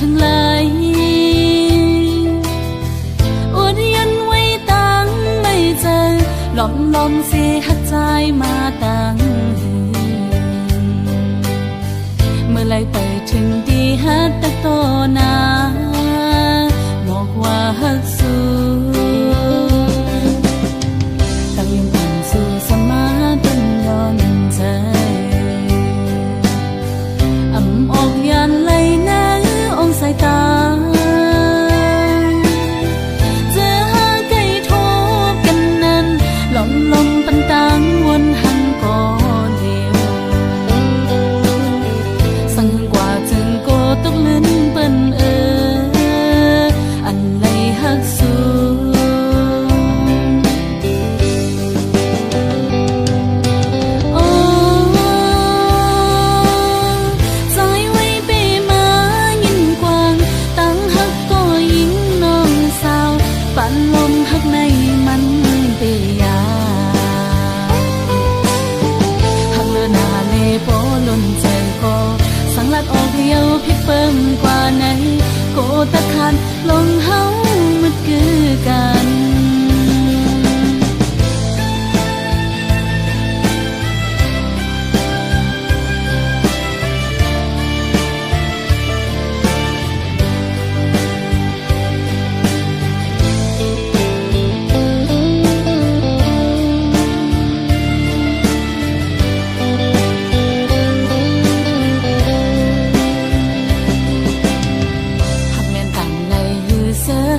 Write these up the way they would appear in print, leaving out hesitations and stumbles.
ทั้งหลายอวดยันไว้ตั้งไม่เจอหลอมลอมเสียหักใจมาตั้งเมื่อไรไปถึงดีฮัดตะโตนาบอกว่าฮักสู้ตั้งยังผ่านสู่สมาต้นย้อนใจอ่ำออกยันไหลนะองสายตาเจอหาไก่ทบกันนั้นหลอมลมปันตังวนหันก่อนเดียวสั่งกว่าจึงโกตกลื่นเปิ้นอันไหลฮักสู้ลมหักในมันเปียหักเลือหน้าเลโปล้นใจก็สังลัดออกเดียวพิเปิ่มกว่าไหนโกตะคันลงเฮามืดคือกัน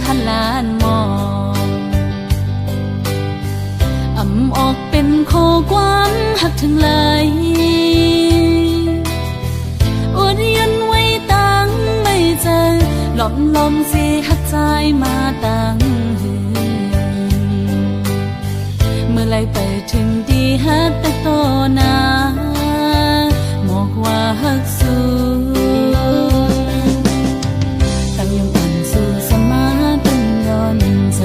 หันลานมองอ่ำออกเป็นโคกว้างหักถึงเลยอวดยันไว้ตั้งไม่เจอหลอมลมเสียหักใจมาตั้งเมื่อไรไปถึงดีฮัดตะโตนาบอกว่าฮักสู้ตั้งยังผ่านสู่สมาต้นย้อนใจ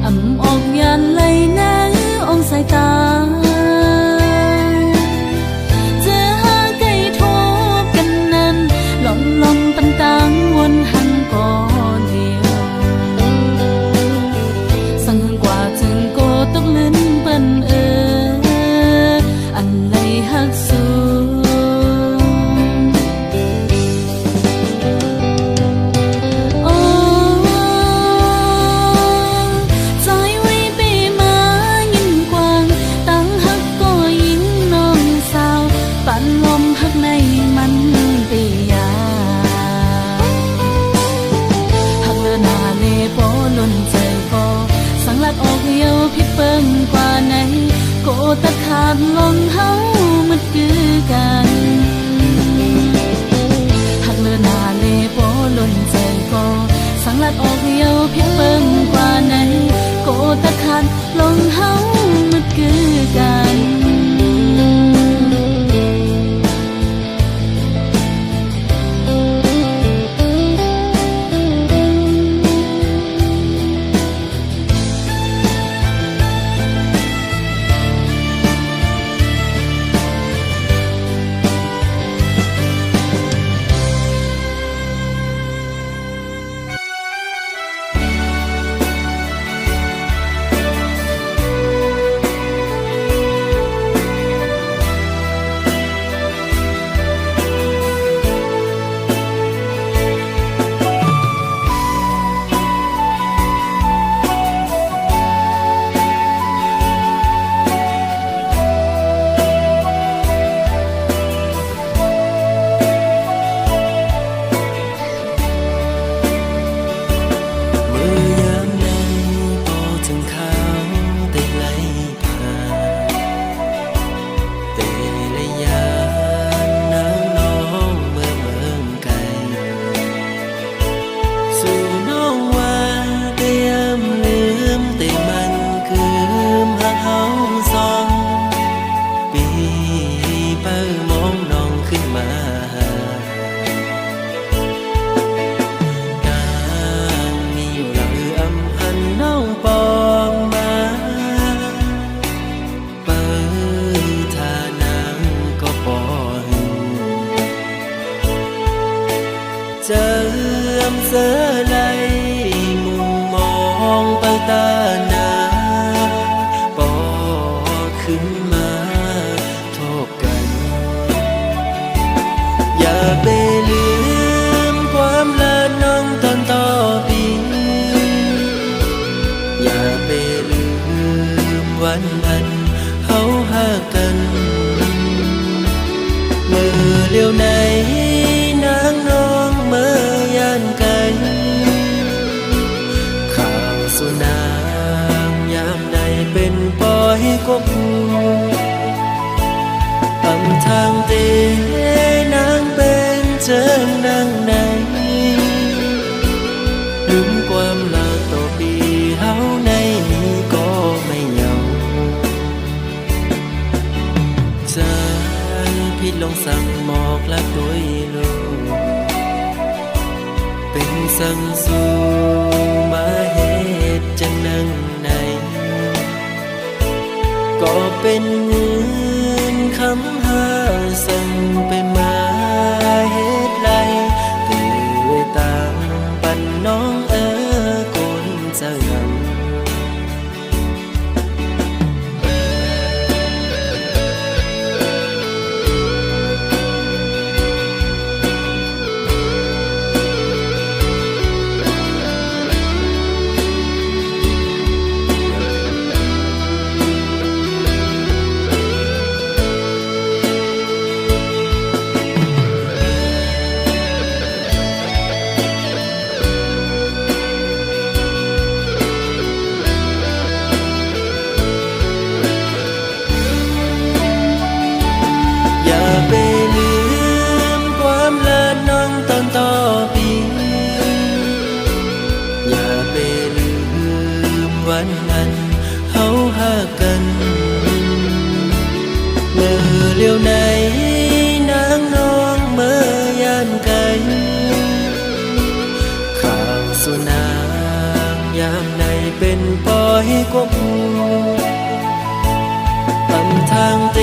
อ่ำออกยันไหลนะองสายตาเจอหาไก่ทบกันนั้นหลอมลมปันตังวนหันก่อนเดียวสั่งกว่าจึงโกตกลื่นเปิ้นอันไหลฮักสู้ลมหักในมันเปียหักเลือหน้าเลโปล้นใจก็สังลัดออกเดียวพิเปิ่มกว่าไหนโกตะขาดลงเฮามืดคือกันหักเลือหน้าเลโปล้นใจก็สังลัดออกเดียวพิเปิ่มกว่าไหนโกตะขาดลงเฮามืดคือกัน เสือไหลมุมมองไปตาหนาปอขึ้นมาโทษกันอย่าไปลืมความละน้องตอนต่อปีอย่าไปลืมวันนั้นเฮาหากันมือเลี้ยวไหนนางน้องเมื่อยานไกลข่าวสุนางยามใดเป็นปล่อยกบอำทางเตนางเป็นเจิงนางไหนลืมความลาต่อปีเฮาในก็ไม่เหงาใจพี่ลงสั่งหมอกและด้วยลูกเป็นสั่งสู่มาเหตุจังนั่งในก็เป็นเงินคำหาสั่งไปมาเหตุไรตื่นตามปันน้องคนจะงำไปลืมความละน้องตอนต่อปีอย่าไปลืมวันนั้นเฮาหากันเมื่อเลี้ยวไหนนางน้องเมื่อยานไกลข่าวสุนางยามใดเป็นปล่อยกบอำทางเต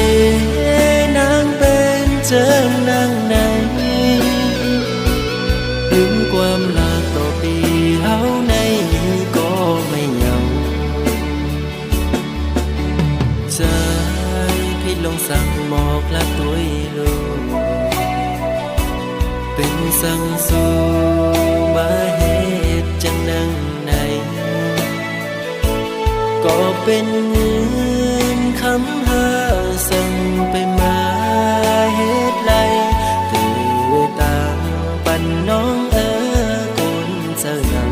นางเป็นเจิงนางไหนลืมความลาต่อปีเฮาในก็ไม่เหงาใจพี่ลงสั่งหมอกและด้วยลูกเป็นสั่งสู่มาเหตุจังนั่งไหนก็เป็นเงินคำหาสั่งไปมาเหตุไรตื่นตามปันน้องคนจะงำ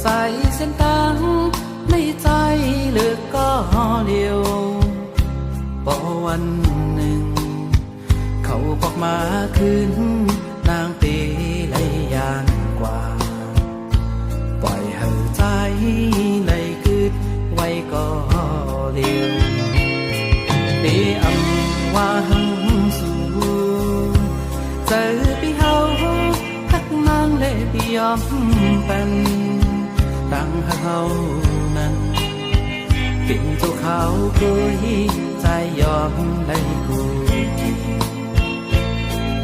ใส่เส้นตังในใจเลือกก็เดียวพอวันหนึ่งเขาบอกมาคืนนางตีเลยยานกว่าปล่อยให้ใจในคืดไว้ก็เดียวเปียมว่าหังสู่เจอปีเฮาทักนางเลยปียอมเป็นตั้งให้เขานั้นเป็นเจ้าเขาเคยใจยอมได้กู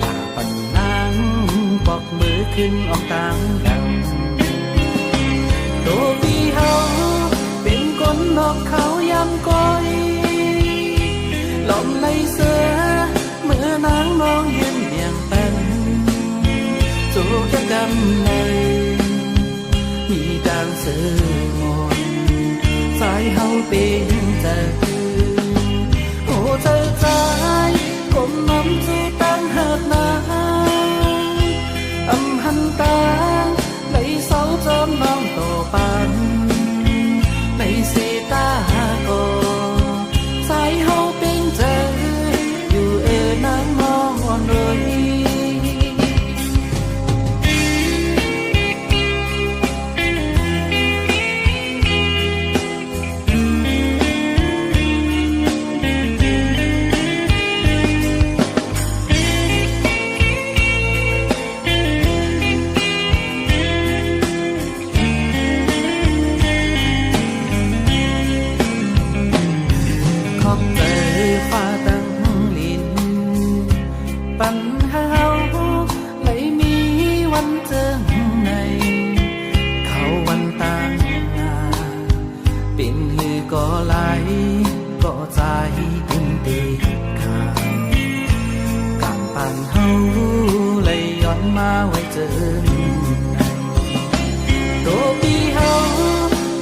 ถ้าปันนางปอกมือขึ้นออกต่างดังตัวพี่เฮาเป็นคนนอกเขายำก้อยลมในเสือเมื่อนางมองยืนเบี่ยงเป็นจูกกำเลยมีดังเสือมนสายเฮาเป็นเธอโอ้เธอใจกลมน้ำจูตั้งหักนาอำหันตาในเสาจอมน้องโตปันในสีตาโกสายเฮาเป็นเธอ ไหนตัวพี่เฮา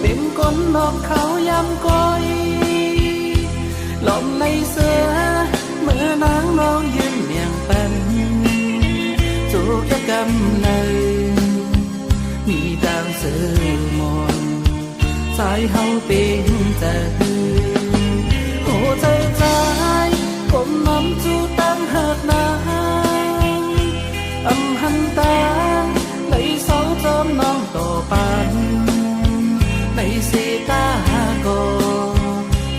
เป็นคนนอกเขายำก้อยหล่อมในเสือเมื่อนางน้องยืนเมียงเป็นจูกยะกำเลยมีดังเสือมนสายเฮาเป็นแต่หัวใจใจผมน้ำจูตั้งหักนางอำหันตาในเสาจอมน้องต่อปันในสีตาโก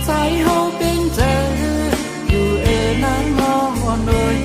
สายเฮาเป็นเจออยู่นางนอนเลย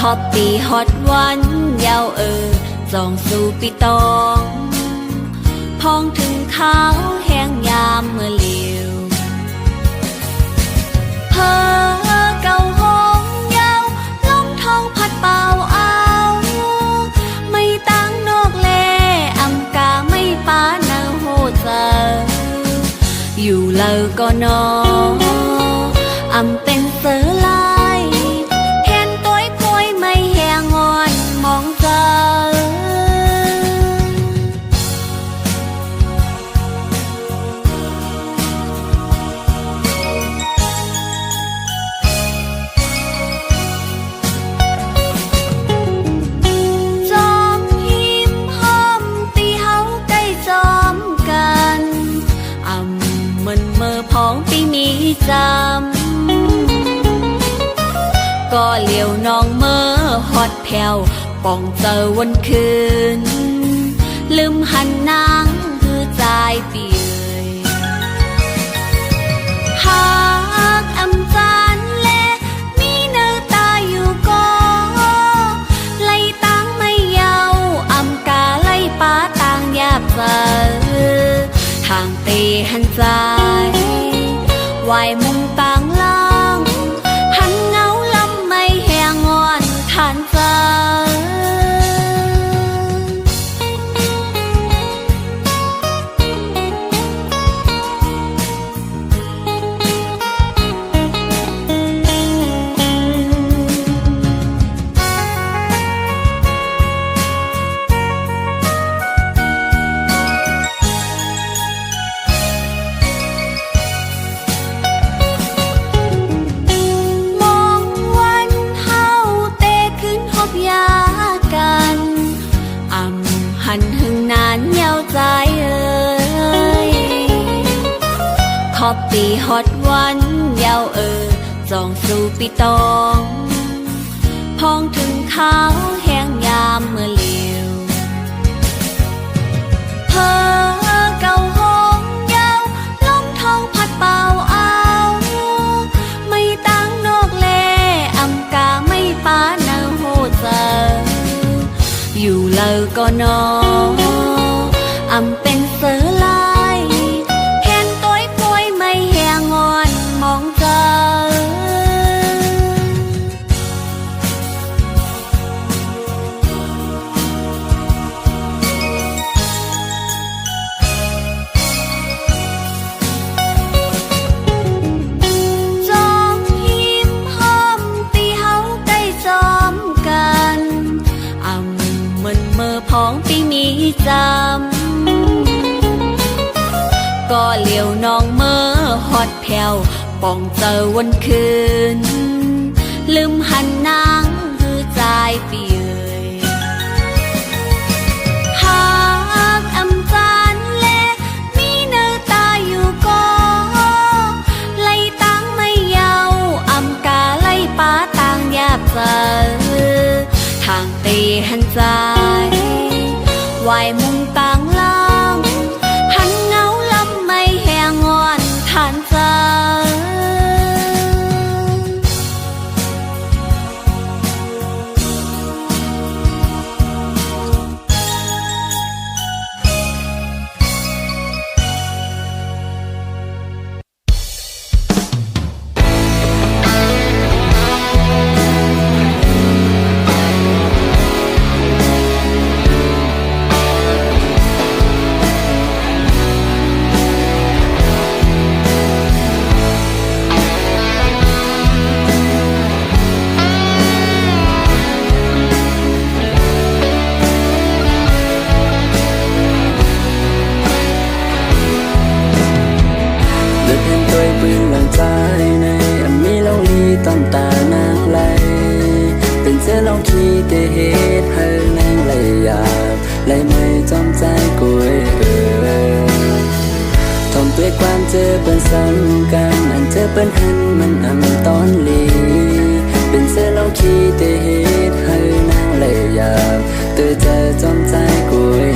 ฮอปปี้ฮอตวันยาวจองสู่ปีตองพองถึงขาวแห้งยามเมื่อเลียวเพอเก่าห้องยาวลมท้องพัดเป่าเอาไม่ตั้งนอกแลอำกาไม่ป้าเนาโหเจออยู่เลอก็นออำเป็นเสือลายแทนตัวพวยไม่แหงงอนมองเจอจอมหิมห้อมตีเฮาใกล้จอมกันอำมันเมื่อพ้องปีมีจำก็เหลียวน้องเมื่อฮอดแผ่วป่องเจอวันคืนลืมหันนางคือใจเปียหากอำจานแลมีเนื้อตาอยู่ก็ไล่ตั้งไม่เยาอำกาไล่ป้าต่างยาบเจอทางเตหันใจวายมุงต่างล่างหันเงาลำไม่แหงงอนทานใจหันหึงนานเยาวใจขอบปีฮอดวันยาวจองสู่ปีตองพองถึงขาวแห้งยามเมื่อเลียวเพอเก่าห้องยาวลมท้องพัดเป่าเอาไม่ตั้งนอกแลอำกาไม่ป้าเนาโหเจออยู่เลอก็นออำเป็นเสือลายแทนตัวพวยไม่แหงงอนมองเจอจอมหิมห้อมตีเฮาใกล้จอมกันอำมันเมื่อพ้องปีมีจำก็เหลียวน้องเมื่อฮอดแผ่วป่องเจอวันคืน ลืมหันนางคือใจปีเอ่ยหากอำจานแลมีเนื้อตาอยู่ก็ไล่ตั้งไม่เยาอำกาไล่ป้าต่างยาบเจอทางตีหันใจวายมุงต่างล่างหันเงาลำไม่แหงงอนทานใจตามตานางไหลเป็นเสื้อลองขี้เตเหตุให้นางไหลหยาบไหลไม่จำใจกุยทอมด้วยความเจอเป็นซ้ำกันอันเจอเป็นหันมันอำตอนลีเป็นเสื้อลองขี้เตเหตุให้นางไหลหยาบเตอเจอจำใจกุย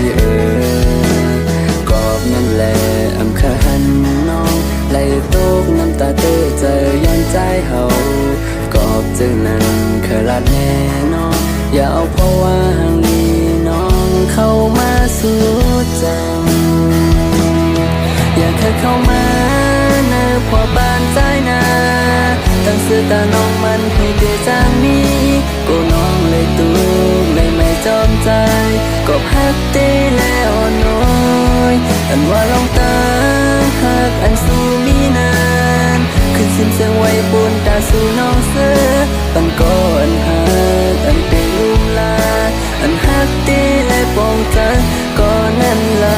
กอบนั่นแหละอำขาหันน้องไหลตกน้ำตาเตอเจอย้อนใจเฮากอบจึงนั้นเคยลาดแน่นอนอย่าเอาเพราะว่าห่างลีน้องเข้ามาสู่จำอย่าเคยเข้ามาเนอพอบ้านใจนาตั้งสื่อตาน้องมันให้เกจางมีกูน้องเลยตูเลยไม่จอมใจกอบฮักตีแล้วน้อยอันว่าลองตาหักอันสู้มีนานขึ้นสิ้นเสียงไว้ปูนตาสู่น้องเสือปันก่อนหักอันเป็นลุมลาอันหักตีและปองใจก็นั่นลา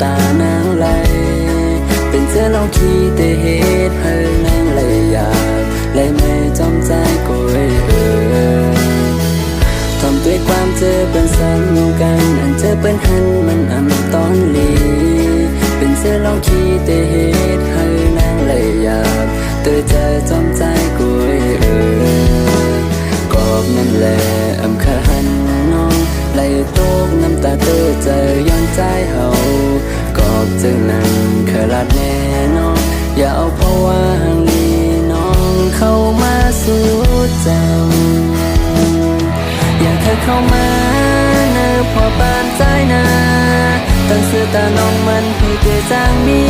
ตานางไหลเป็นเสื้อลองขี้เตเหตุให้นางไหลหยาบไหลไม่จอมใจกุยทอมด้วยความเจอเป็นซ้ำกันอันเจอเป็นหันมันอำตอนลีเป็นเสื้อลองขี้เตเหตุให้นางไหลหยาบเตอเจอจอมใจกุยกอบนั่นแหละอำขาหันน้องไหลตกน้ำตาเตอเจอย้อนใจเฮากอบจึงนั้นเคยลาดแน่นอนอย่าเอาเพราะว่าห่างลีน้องเข้ามาสู่จำอย่าเคยเข้ามาเนอพอบ้านใจนาตั้งเสื้อตาน้องมันให้เกยจางมี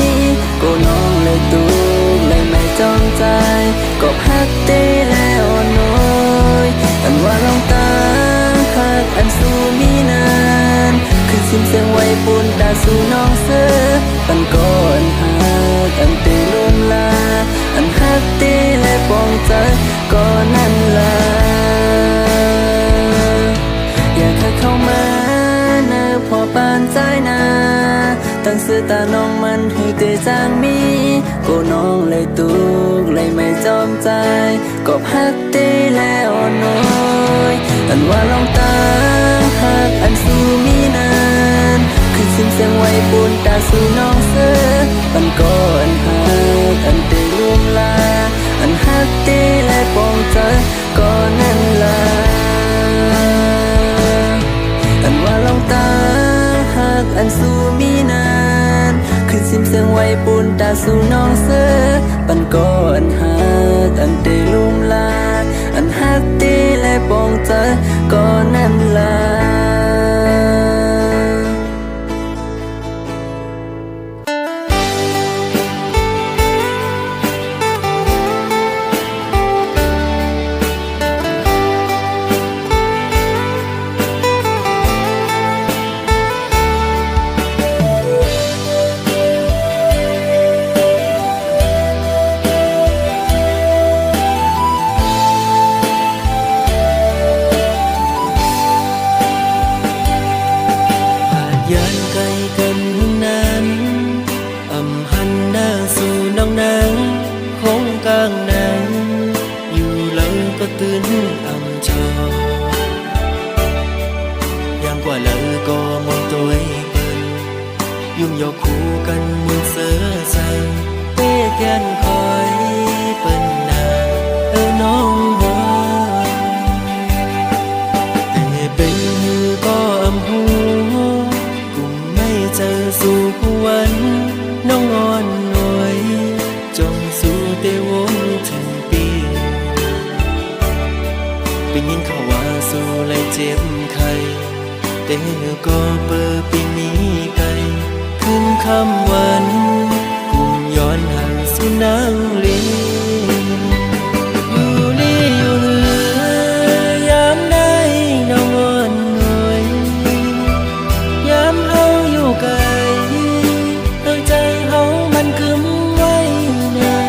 กูน้องเลยตูเลยไม่จองใจกอบฮักเต้แล้วน้อยอันว่าลองตาหักอันสู้มีนานคือสิ้นเสียงไว้ปูนตาสู่น้องเสือปันก่อนหักอันเตลุมลาอันหักเตและปองใจก็นั่นลาอย่าเคยเข้ามาเนอพอปานใจนาตั้งสื่อตาน้องมันให้เกยจางมีกูน้องเลยตุกเลยไม่จอมใจกอบหักเตแล้วน้อยอันว่าลองตาหักอันสู้มีนานคือสิ้นเสียงไว้ปูนตาสู่น้องเสือปันก่อนหักอันเตลุมลาอันหักเตและปองใจก็นั่นลาอันว่าลองตาหักอันสู้มีนานคือสิ้นเสียงไว้ปูนตาสู่น้องเสือปันก่อนหักอันเตลุมลาอันหักเตและปองใจก็นั่นลา กันนั้นอำหันหน้าสู่น้องนางคงกลางนางอยู่แล้วก็ตื่นอำชออย่างกว่าแล้วก็มองตัวเปิ้นยุ่งยอกคู่กันมือเสือสังเป้แกนคอยเปิ้นนาน้องหัวแต่เป็นมือก็อำหูกุมไม่เจอสู่วันน้องอ่อนหน่วยจงสู่เตวงถึงปีเป็นยินเขาว่าสู่เลยเจ็บไข้แต่ก็เปิดปีนี้ไกลขึ้นคำวันกุมย้อนห่างสู่นางลีอยู่ลีอยู่เหือยามได้น้องอ่อนหน่วยยามเฮาอยู่ไกลใจเฮามันกึมไว้นา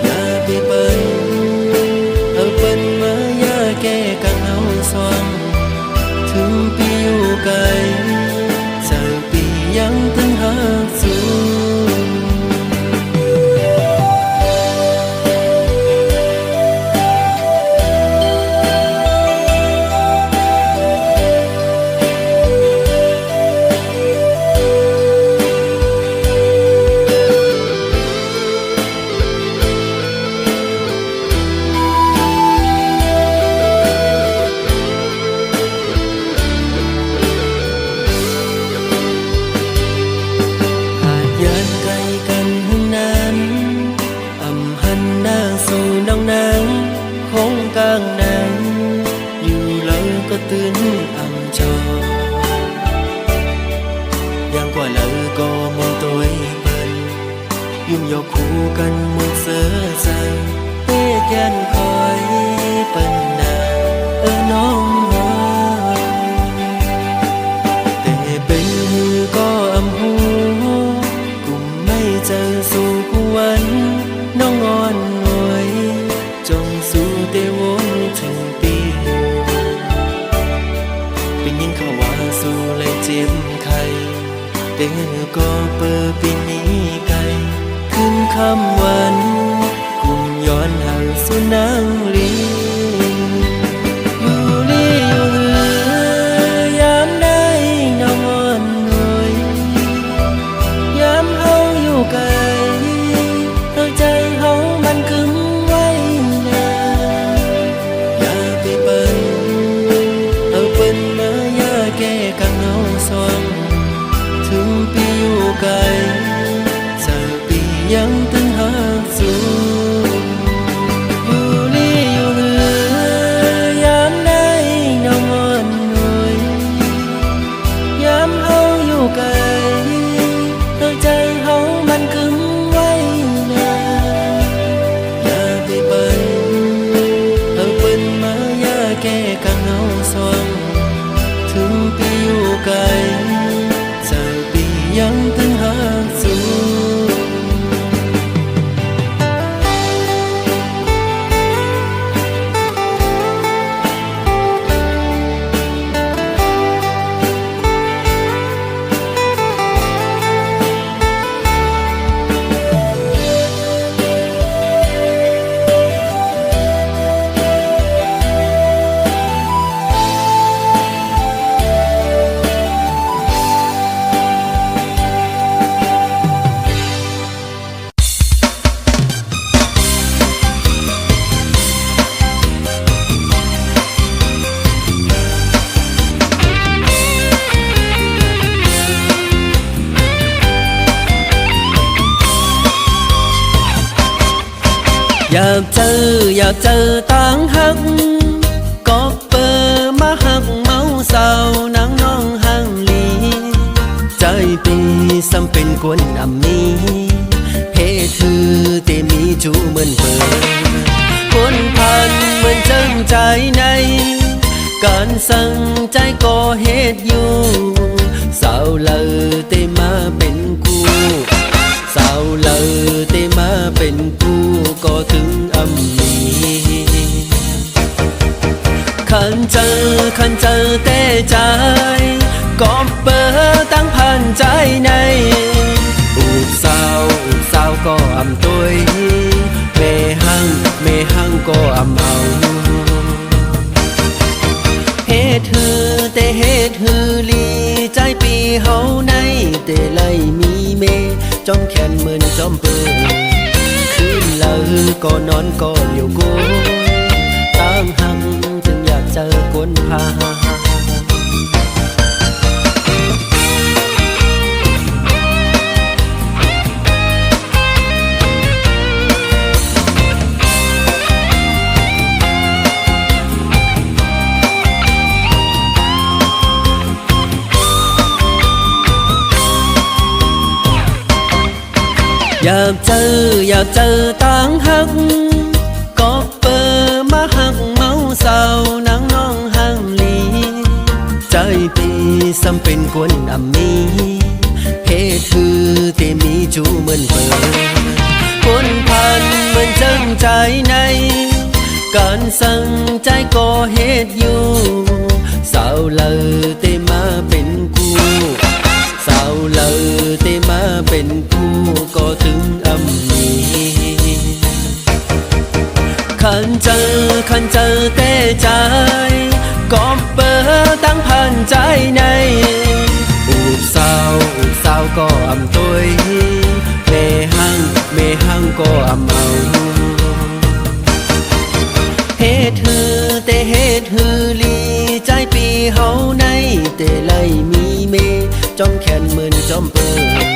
อย่าไปเปิ้นเปิ้นมาอย่าแก้กังเฮาสว่างถึงปีอยู่ไกลสักปียังถึงหาสู่ตื่นอำชออย่างกว่าแล้วก็มองตัวเปิ้นยุ่งยอกคู่กันมือเสือสังเป้แกนคอยเปิ้นนาน้องหัวแต่เป็นมือก็อำหูกุมไม่เจอสู่วันน้องอ่อนหน่วยจงสู่เตวงถึงปีเป็นยินเขาว่าสู่เลยเจ็บไข้แต่ก็เปิดปีนี้ไกลขึ้นคำวันกุมย้อนห่างสู่นางลีอยู่ลีอยู่เหือยามได้น้องอ่อนหน่วยยามเฮาอยู่ไกลใจเฮามันกึมไว้นาอย่าไปเปิ้นเปิ้นมาอย่าแก้กังเฮาสว่างถึงปีอยู่ไกลสักปียังถึงหาสู่อยู่ลีอยู่เหือยามได้น้องอ่อนหน่วยยามเฮาอยู่ไกลใจเฮามันกึมไว้นาอย่าไปเปิ้นเปิ้นมาอย่าแก้กังเฮาสว่างถึงปีอยู่ไกลสักปียังถึงหาสู่ อยากเจอต่างหักก็เปิดมาหักเมาสาวนางน้องห่างลีใจปีซ้ำเป็นกวนอำมีเพถือเตมีจูเหมือนเปิดคนพันเหมือนจังใจในการสั่งใจก็เหตุอยู่สาวเลยเตมาเป็นกูสาวเลยเตมาเป็นกูก็ถึงอำมีคันเจอแต่ใจก็เปิดตั้งพา เฮาในแต่ไล่มีเมจอมแขนเหมือนจอมเปิดคืนละก็นอนก็เลี้ยวโกตั้งหังจึงอยากเจอกวนพาอยากเจอต่างหักก็เปิดมาหักเมาเศร้านางน้องห่างลีใจปีซ้ำเป็นคนอำมีเหตุคือที่มีจูเหมือนเปิดคนพันเหมือนจังใจในการสั่งใจก็เหตุอยู่สาวเลยแต่มาเป็นกูสาวเลยแต่มาเป็นกูก็ถึงอำมีขันเจอแต่ใจก็เปิดตั้งพันใจในอูบสาวก็อำตัวแม่ห้างก็อำเอาเหตุฮือแต่เหตุฮือลีใจปีเฮาในแต่ไล่มีเมจอมแขนเหมือนจอมเปิด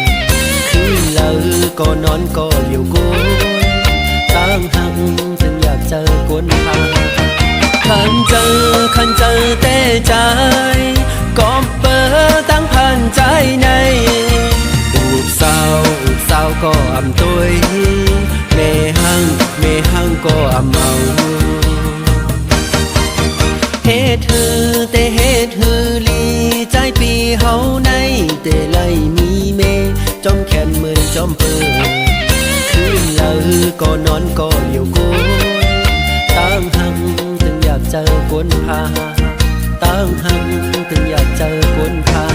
คืนละก็นอนก็เลี้ยวโกตั้งหักจึงอยากเจอกวนพาขันเจอแต่ใจก็เปิดตั้งพันใจในอูบสาวก็อำตัวแม่ห้างก็อำเอาเหตุฮือแต่เหตุฮือลีใจปีเฮาในแต่ไล่มีเมจอมแขนเหมือนจอมเปิดคืนละก็นอนก็เลี้ยวโกตั้งหังถึงอยากเจอกวนพาตั้งหังถึงอยากเจอกวนพา